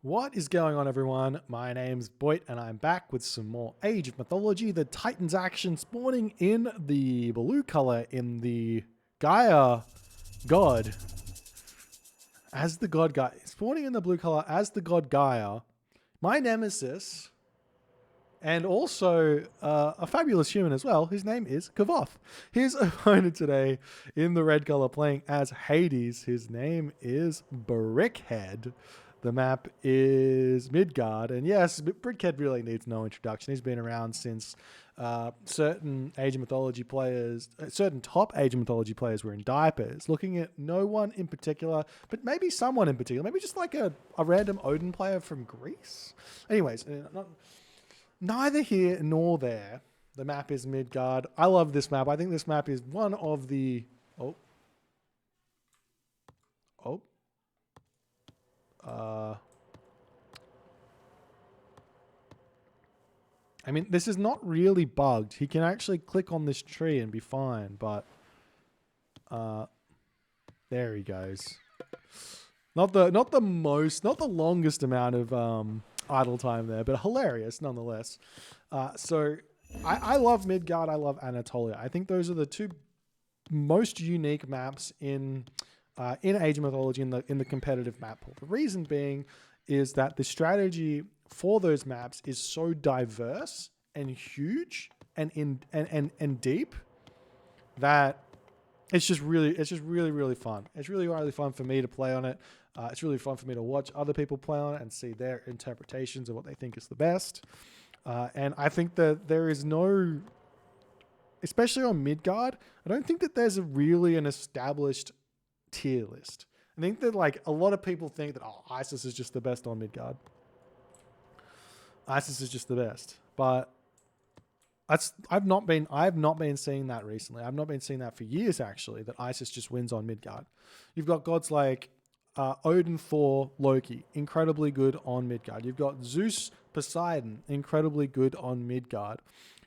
What is going on, everyone? My name's Boit, and I'm back with some more Age of Mythology. The Titans action spawning in the blue color in the Gaia god. As the god Gaia. Spawning in the blue color as the god Gaia. My nemesis, and also a fabulous human as well. His name is Kvoth. His opponent today in the red color playing as Hades. His name is Brickhead. The map is Midgard, and yes, Brickhead really needs no introduction. He's been around since certain Age of Mythology players, certain top Age of Mythology players were in diapers. Looking at no one in particular, but maybe someone in particular, maybe just like a random Odin player from Greece. Anyways, neither here nor there. The map is Midgard. I love this map. I think this map is one of the... I mean, this is not really bugged. He can actually click on this tree and be fine, but there he goes. Not the longest amount of idle time there, but hilarious nonetheless. So I love Midgard. I love Anatolia. I think those are the two most unique maps in Age of Mythology in the competitive map pool. The reason being is that the strategy for those maps is so diverse and huge and deep that it's just really fun. It's really fun for me to play on it. It's really fun for me to watch other people play on it and see their interpretations of what they think is the best. And I think that there is no, especially on Midgard, I don't think that there's an established tier list. I think that like a lot of people think that Isis is just the best on Midgard. Isis is just the best, but I've not been seeing that recently. I've not been seeing that for years actually. That Isis just wins on Midgard. You've got gods like Odin, Thor, Loki, incredibly good on Midgard. You've got Zeus, Poseidon, incredibly good on Midgard.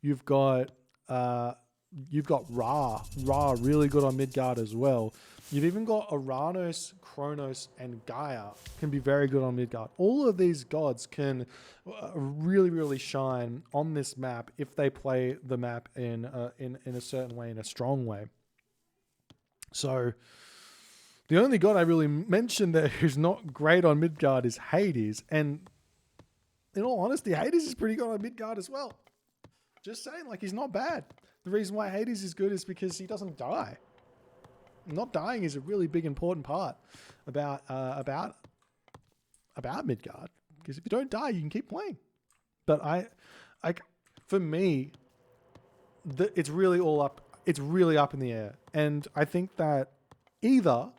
You've got Ra, really good on Midgard as well. You've even got Uranus, Kronos, and Gaia can be very good on Midgard. All of these gods can really shine on this map if they play the map in a certain way, in a strong way. So the only god I really mentioned there who's not great on Midgard is Hades. And in all honesty, Hades is pretty good on Midgard as well. Just saying, like, he's not bad. The reason why Hades is good is because he doesn't die. Not dying is a really big important part about Midgard, because if you don't die, you can keep playing. But for me, it's really up in the air, and I think that either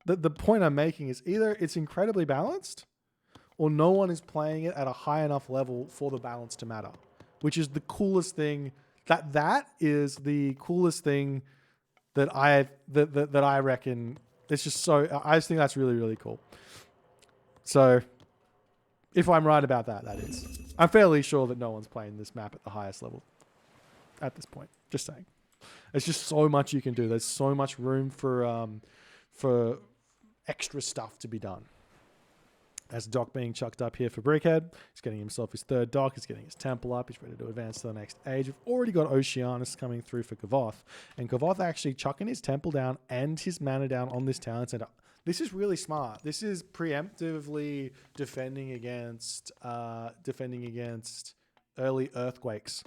the point I'm making is either it's incredibly balanced, or no one is playing it at a high enough level for the balance to matter, which is the coolest thing. That is the coolest thing that I reckon. It's just so, I just think that's really cool. So if I'm right about that is. I'm fairly sure that no one's playing this map at the highest level at this point. Just saying. There's just so much you can do. There's so much room for extra stuff to be done. As Doc being chucked up here for Brickhead. He's getting himself his third dock. He's getting his temple up. He's ready to advance to the next age. We've already got Oceanus coming through for Kvoth. And Kvoth actually chucking his temple down and his mana down on this town center. This is really smart. This is preemptively defending against early earthquakes.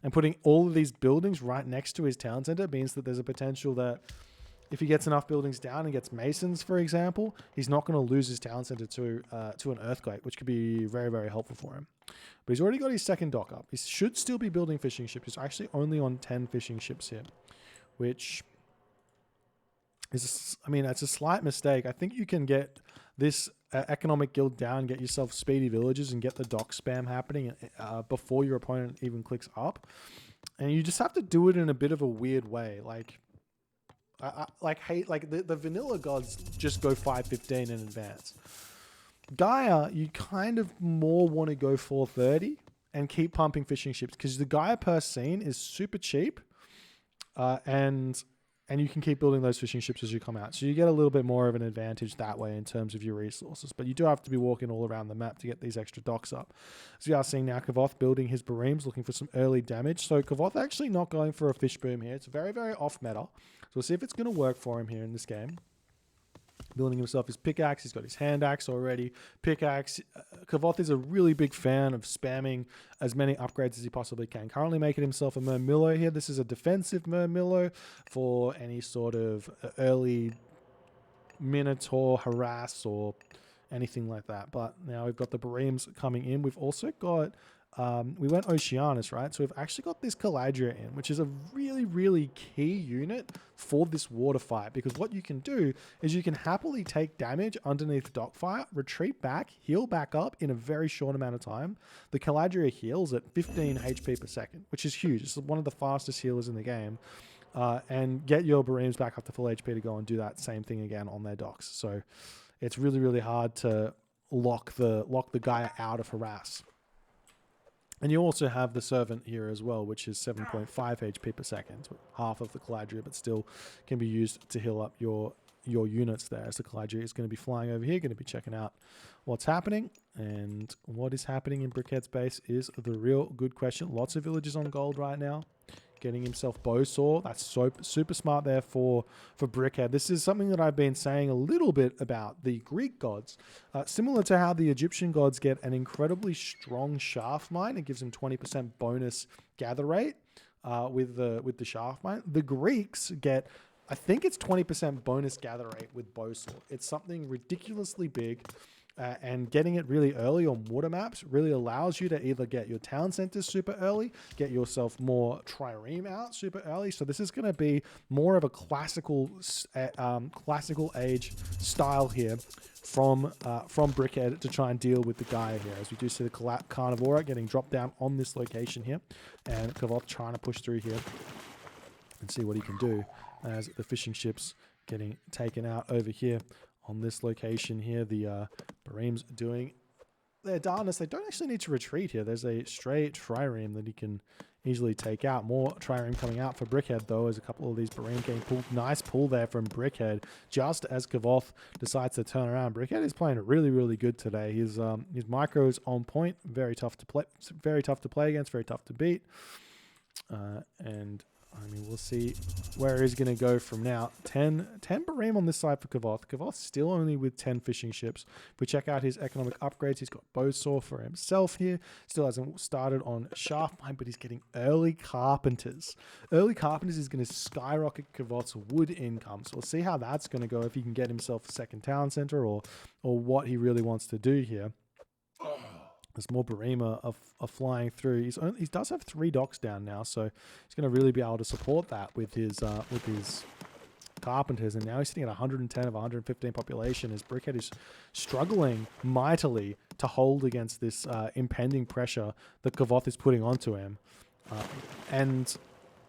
And putting all of these buildings right next to his town center means that there's a potential that if he gets enough buildings down and gets masons, for example, he's not going to lose his town center to an earthquake, which could be very helpful for him. But he's already got his second dock up. He should still be building fishing ships. He's actually only on 10 fishing ships here, which is, it's a slight mistake. I think you can get this economic guild down, get yourself speedy villages, and get the dock spam happening before your opponent even clicks up. And you just have to do it in a bit of a weird way, the vanilla gods just go 515 in advance. Gaia, you kind of more want to go 430 and keep pumping fishing ships, because the Gaia per scene is super cheap, and and you can keep building those fishing ships as you come out. So you get a little bit more of an advantage that way in terms of your resources. But you do have to be walking all around the map to get these extra docks up. So you are seeing now Kvoth building his Bareems, looking for some early damage. So Kvoth actually not going for a fish boom here. It's very, very off meta. So we'll see if it's going to work for him here in this game. Building himself his pickaxe. He's got his hand axe already. Pickaxe. Kvoth is a really big fan of spamming as many upgrades as he possibly can. Currently making himself a Murmillo here. This is a defensive Murmillo for any sort of early Minotaur harass or anything like that. But now we've got the Bareems coming in. We've also got... we went Oceanus, right? So we've actually got this Caladria in, which is a really, really key unit for this water fight, because what you can do is you can happily take damage underneath Dockfire, retreat back, heal back up in a very short amount of time. The Caladria heals at 15 HP per second, which is huge. It's one of the fastest healers in the game. And get your Bareems back up to full HP to go and do that same thing again on their docks. So it's really, really hard to lock the Gaia out of harass. And you also have the Servant here as well, which is 7.5 HP per second, half of the Caladria, but still can be used to heal up your units there. So the Caladria is going to be flying over here, going to be checking out what's happening. And what is happening in Brickhead's base is the real good question. Lots of villages on gold right now. Getting himself Bowsaw. That's so super smart there for Brickhead. This is something that I've been saying a little bit about the Greek gods. Similar to how the Egyptian gods get an incredibly strong shaft mine. It gives them 20% bonus gather rate with the shaft mine. The Greeks get, I think it's 20% bonus gather rate with Bowsaw. It's something ridiculously big. And getting it really early on water maps really allows you to either get your town centers super early, get yourself more trireme out super early. So this is going to be more of a classical age style here from Brickhead to try and deal with the Gaia here. As we do see the Carnivora getting dropped down on this location here, and Kvoth trying to push through here and see what he can do as the fishing ships getting taken out over here. On this location here, the Bareems doing their darkness. They don't actually need to retreat here. There's a straight trireme that he can easily take out. More trireme coming out for Brickhead, though, as a couple of these Bareem getting pulled. Nice pull there from Brickhead, just as Kvoth decides to turn around. Brickhead is playing really, really good today. His micro is on point. Very tough to play. Very tough to play against. Very tough to beat. And I mean, we'll see where he's going to go from now. 10 Bareem on this side for Kvoth. Kvoth's still only with 10 fishing ships. If we check out his economic upgrades, he's got Bowsaw for himself here. Still hasn't started on Shaft Mine, but he's getting early Carpenters. Early Carpenters is going to skyrocket Kvoth's wood income. So we'll see how that's going to go, if he can get himself a second town center or what he really wants to do here. There's more Bareem are flying through. He does have 3 docks down now, so he's going to really be able to support that with his Carpenters. And now he's sitting at 110 of 115 population, as Brickhead is struggling mightily to hold against this impending pressure that Kvoth is putting onto him. And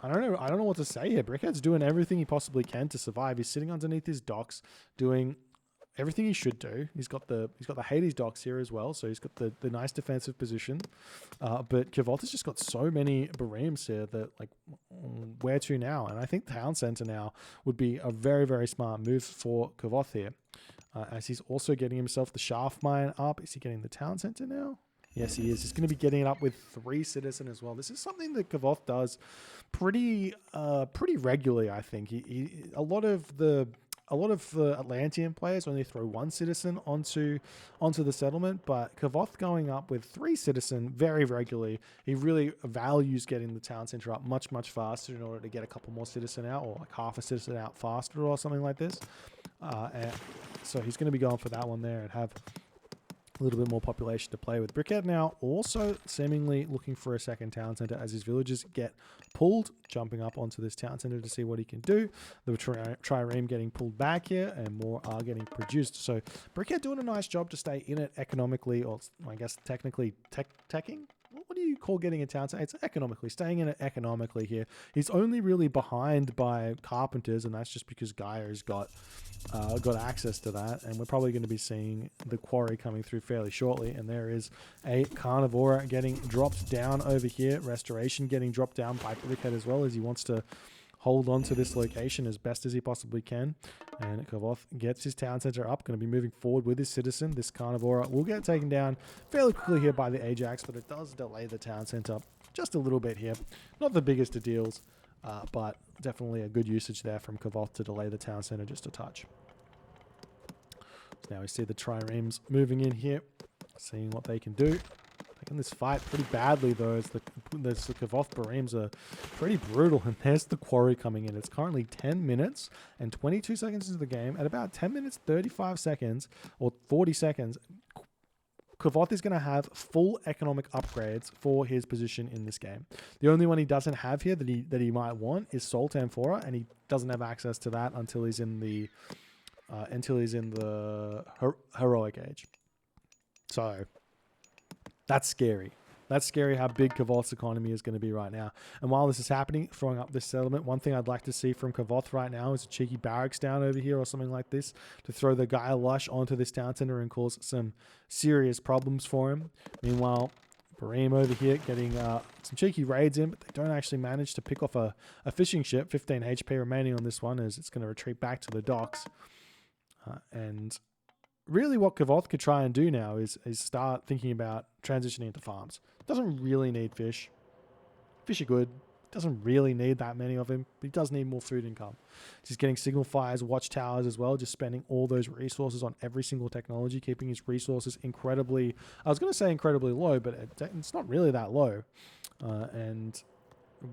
I don't know what to say here. Brickhead's doing everything he possibly can to survive. He's sitting underneath his docks, doing everything he should do. He's got the Hades docks here as well, so he's got the nice defensive position. But Kvoth has just got so many Bareems here that, like, where to now? And I think town center now would be a very, very smart move for Kvoth here, as he's also getting himself the shaft mine up. Is he getting the town center now? Yes, he is. He's going to be getting it up with 3 citizen as well. This is something that Kvoth does pretty regularly, I think. A lot of the Atlantean players only throw 1 citizen onto the settlement, but Kvoth going up with 3 citizen very regularly. He really values getting the town center up much, much faster in order to get a couple more citizen out, or like half a citizen out faster or something like this. And so he's going to be going for that one there and have a little bit more population to play with. Brickhead now also seemingly looking for a second town center as his villagers get pulled, jumping up onto this town center to see what he can do. The trireme getting pulled back here, and more are getting produced. So Brickhead doing a nice job to stay in it economically, or I guess technically teching. What do you call getting a town center? It's economically, staying in it economically here. He's only really behind by Carpenters, and that's just because Gaia's got access to that, and we're probably going to be seeing the quarry coming through fairly shortly. And there is a Carnivora getting dropped down over here. Restoration getting dropped down by Brickhead as well, as he wants to hold on to this location as best as he possibly can. And Kvoth gets his town center up, going to be moving forward with his citizen. This carnivore will get taken down fairly quickly here by the Ajax, but it does delay the town center just a little bit here. Not the biggest of deals, but definitely a good usage there from Kvoth to delay the town center just a touch. So now we see the triremes moving in here, seeing what they can do. Taking this fight pretty badly though, as the Kvoth Bareems are pretty brutal. And there's the quarry coming in. It's currently 10 minutes and 22 seconds into the game. At about 10 minutes 35 seconds or 40 seconds, Kvoth is going to have full economic upgrades for his position in this game. The only one he doesn't have here that he might want is Salt Amphora, and he doesn't have access to that until he's in the heroic age. So that's scary. That's scary how big Kvoth's economy is going to be right now. And while this is happening, throwing up this settlement, one thing I'd like to see from Kvoth right now is a cheeky barracks down over here or something like this to throw the Gaia Lush onto this town center and cause some serious problems for him. Meanwhile, Bareem over here getting some cheeky raids in, but they don't actually manage to pick off a fishing ship. 15 HP remaining on this one as it's going to retreat back to the docks. And really what Kvoth could try and do now is start thinking about transitioning into farms. Doesn't really need fish. Fish are good. Doesn't really need that many of him, but he does need more food income. He's getting signal fires, watchtowers as well, just spending all those resources on every single technology, keeping his resources incredibly, I was going to say incredibly low, but it's not really that low. And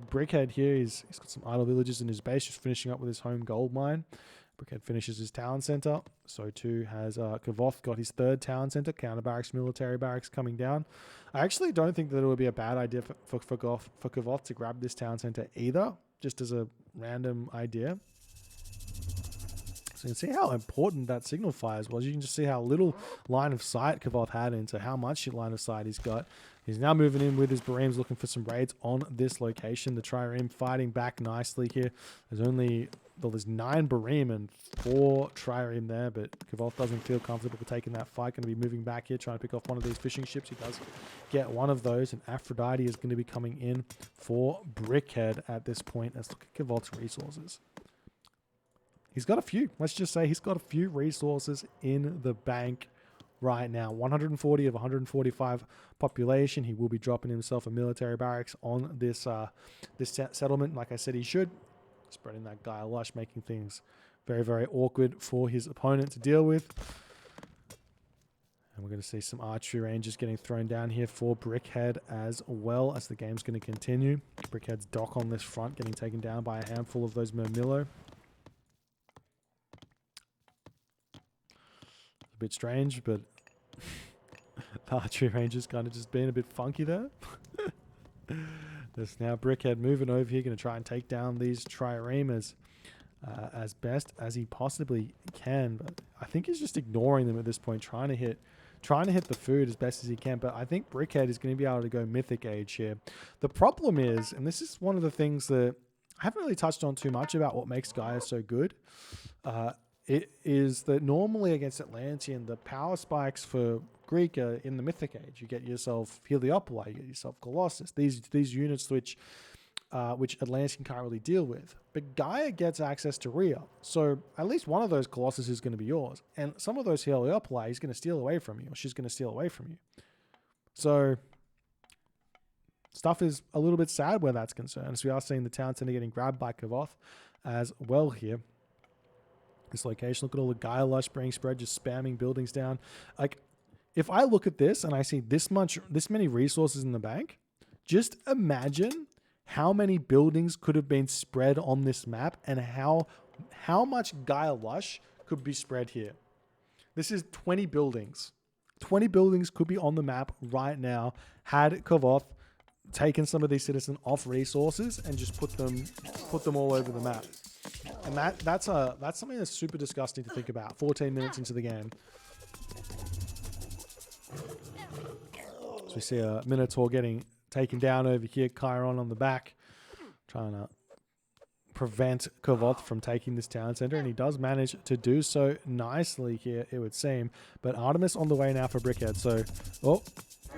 Brickhead here, he's got some idle villages in his base, just finishing up with his home gold mine. Brickhead finishes his town center. So too has Kvoth got his third town center. Counter barracks, military barracks coming down. I actually don't think that it would be a bad idea for Kvoth to grab this town center either, just as a random idea. So you can see how important that signal fires was. You can just see how little line of sight Kvoth had into how much line of sight he's got. He's now moving in with his Bareems looking for some raids on this location. The Trireme fighting back nicely here. There's 9 Bareem and 4 Trireme there, but Kvoth doesn't feel comfortable taking that fight. Going to be moving back here, trying to pick off one of these fishing ships. He does get one of those, and Aphrodite is going to be coming in for Brickhead at this point. Let's look at Kvoth's resources. He's got a few. Let's just say he's got a few resources in the bank right now. 140 of 145 population. He will be dropping himself a military barracks on this settlement. Like I said, he should. Spreading that Gaia Lush, making things very, very awkward for his opponent to deal with. And we're going to see some archery ranges getting thrown down here for Brickhead as well as the game's going to continue. Brickhead's dock on this front getting taken down by a handful of those Murmillo. A bit strange, but the archery range is kind of just being a bit funky there. There's now Brickhead moving over here, going to try and take down these Triremes as best as he possibly can. But I think he's just ignoring them at this point, trying to hit the food as best as he can. But I think Brickhead is going to be able to go Mythic Age here. The problem is, and this is one of the things that I haven't really touched on too much about what makes Gaia so good, it is that normally against Atlantean, the power spikes for Greek are in the Mythic Age. You get yourself Heliopoli, you get yourself Colossus. These units which Atlantean can't really deal with. But Gaia gets access to Rhea. So at least one of those Colossus is going to be yours. And some of those Heliopoli is going to steal away from you, or she's going to steal away from you. So stuff is a little bit sad where that's concerned. So we are seeing the town center getting grabbed by Kvoth as well here. This location, look at all the Gaia Lush being spread, just spamming buildings down. Like, if I look at this and I see this many resources in the bank, just imagine how many buildings could have been spread on this map and how much Gaia Lush could be spread here. This is 20 buildings. 20 buildings could be on the map right now had Kvoth taken some of these citizens off resources and just put them all over the map. And that's something that's super disgusting to think about. 14 minutes into the game. So we see a Minotaur getting taken down over here. Chiron on the back, trying to prevent Kvoth from taking this town center, and he does manage to do so nicely here, it would seem. But Artemis on the way now for Brickhead. So,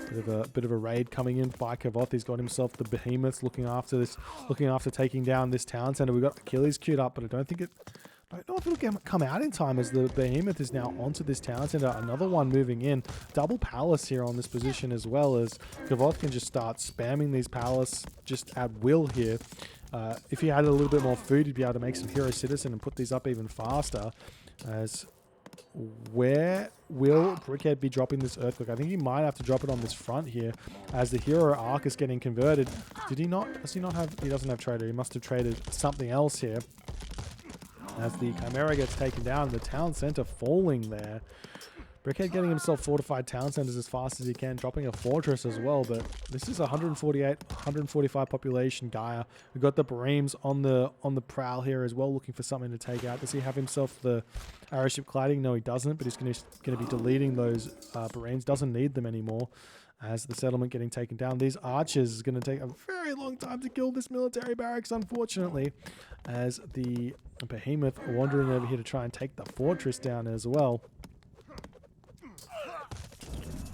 Bit of a raid coming in by Kvoth. He's got himself the behemoths looking after taking down this town center. We've got Achilles queued up, but I don't know if it'll come out in time as the behemoth is now onto this town center. Another one moving in. Double palace here on this position as well, as Kvoth can just start spamming these palace just at will here. If he had a little bit more food, he'd be able to make some hero citizen and put these up even faster. As where will Brickhead be dropping this earthquake? I think he might have to drop it on this front here, as the hero arc is getting converted. Did he not? Does he not have? He doesn't have trader. He must have traded something else here. As the Chimera gets taken down, the town center falling there. Brickhead getting himself fortified town centers as fast as he can, dropping a fortress as well. But this is 145 population Gaia. We've got the Bareems on the prowl here as well, looking for something to take out. Does he have himself the airship cladding? No, he doesn't. But he's going to be deleting those Bareems. Doesn't need them anymore. As the settlement getting taken down, these archers is going to take a very long time to kill this military barracks, unfortunately, as the behemoth wandering over here to try and take the fortress down as well.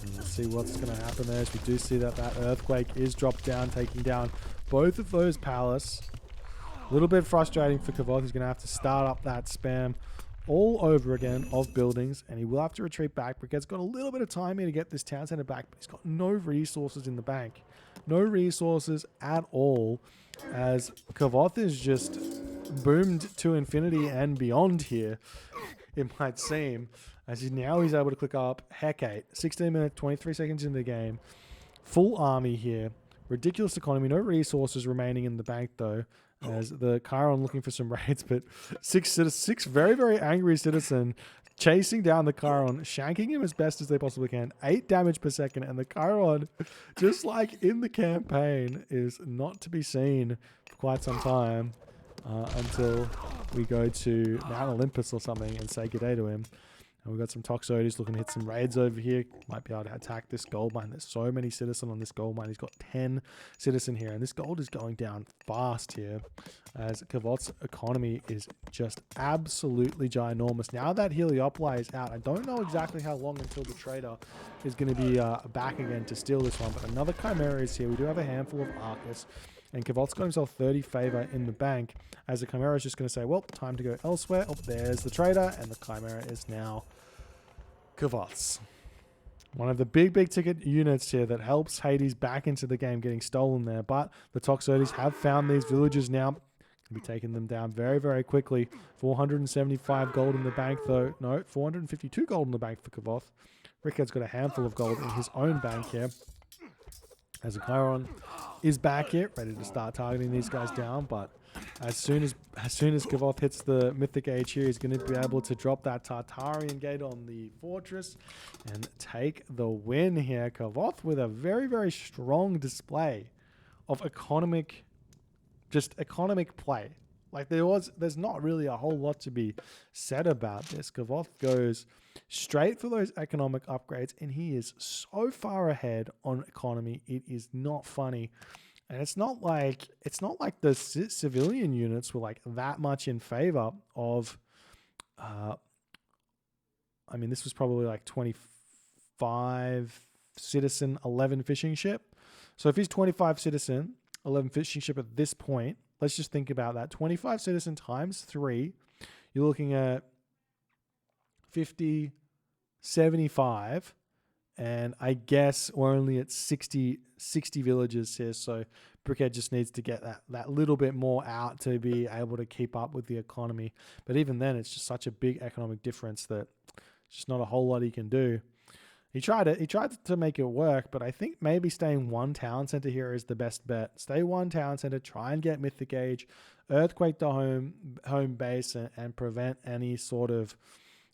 And let's see what's going to happen there, as we do see that earthquake is dropped down, taking down both of those palace. A little bit frustrating for Kvoth. He's going to have to start up that spam all over again of buildings, and he will have to retreat back. Brickhead's got a little bit of time here to get this town center back, but he's got no resources in the bank. No resources at all, as Kvoth is just boomed to infinity and beyond here, it might seem, as he's able to click up Hecate. 16 minutes, 23 seconds into the game. Full army here. Ridiculous economy. No resources remaining in the bank, though, as the Chiron looking for some raids, but six very, very angry citizen chasing down the Chiron, shanking him as best as they possibly can. 8 damage per second, and the Chiron, just like in the campaign, is not to be seen for quite some time until we go to Mount Olympus or something and say good day to him. And we've got some Toxotes looking to hit some raids over here. Might be able to attack this gold mine. There's so many citizen on this gold mine. He's got 10 citizen here. And this gold is going down fast here, as Kvoth's economy is just absolutely ginormous. Now that Heliopoli is out, I don't know exactly how long until the trader is going to be back again to steal this one. But another Chimera is here. We do have a handful of Arcus. And Kvoth's got himself 30 favor in the bank, as the Chimera is just going to say, well, time to go elsewhere. Oh, there's the trader, and the Chimera is now Kvoth's. One of the big ticket units here that helps Hades back into the game, getting stolen there. But the Toxotes have found these villages now. Going to be taking them down very, very quickly. 475 gold in the bank, though. No, 452 gold in the bank for Kvoth. Brickhead's got a handful of gold in his own bank here, as the Chiron is back here, ready to start targeting these guys down. But as soon as Kvoth hits the mythic age here, he's going to be able to drop that Tartarian gate on the fortress and take the win here. Kvoth with a very, very strong display of economic play. Like there's not really a whole lot to be said about this. Kvoth goes straight for those economic upgrades, and he is so far ahead on economy. It is not funny. And it's not like the civilian units were like that much in favor of I mean, this was probably like 25 citizen, 11 fishing ship. So if he's 25 citizen, 11 fishing ship at this point, let's just think about that. 25 citizen times 3, you're looking at 50, 75, and I guess we're only at 60 villages here, so Brickhead just needs to get that little bit more out to be able to keep up with the economy. But even then, it's just such a big economic difference that it's just not a whole lot he can do. He tried to make it work, but I think maybe staying one town center here is the best bet. Stay one town center, try and get Mythic Age, earthquake the home base, and prevent any sort of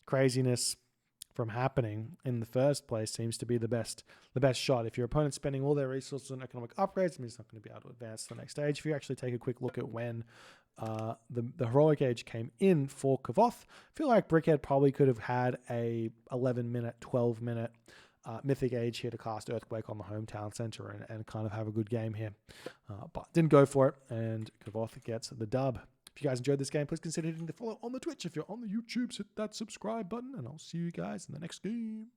craziness from happening in the first place seems to be the best shot. If your opponent's spending all their resources on economic upgrades, it means it's not going to be able to advance to the next stage. If you actually take a quick look at when the heroic age came in for Kvoth, I feel like Brickhead probably could have had a 11-minute, 12-minute Mythic Age here to cast Earthquake on the hometown center and kind of have a good game here. But didn't go for it, and Kvoth gets the dub. If you guys enjoyed this game, please consider hitting the follow on the Twitch. If you're on the YouTube, hit that subscribe button, and I'll see you guys in the next game.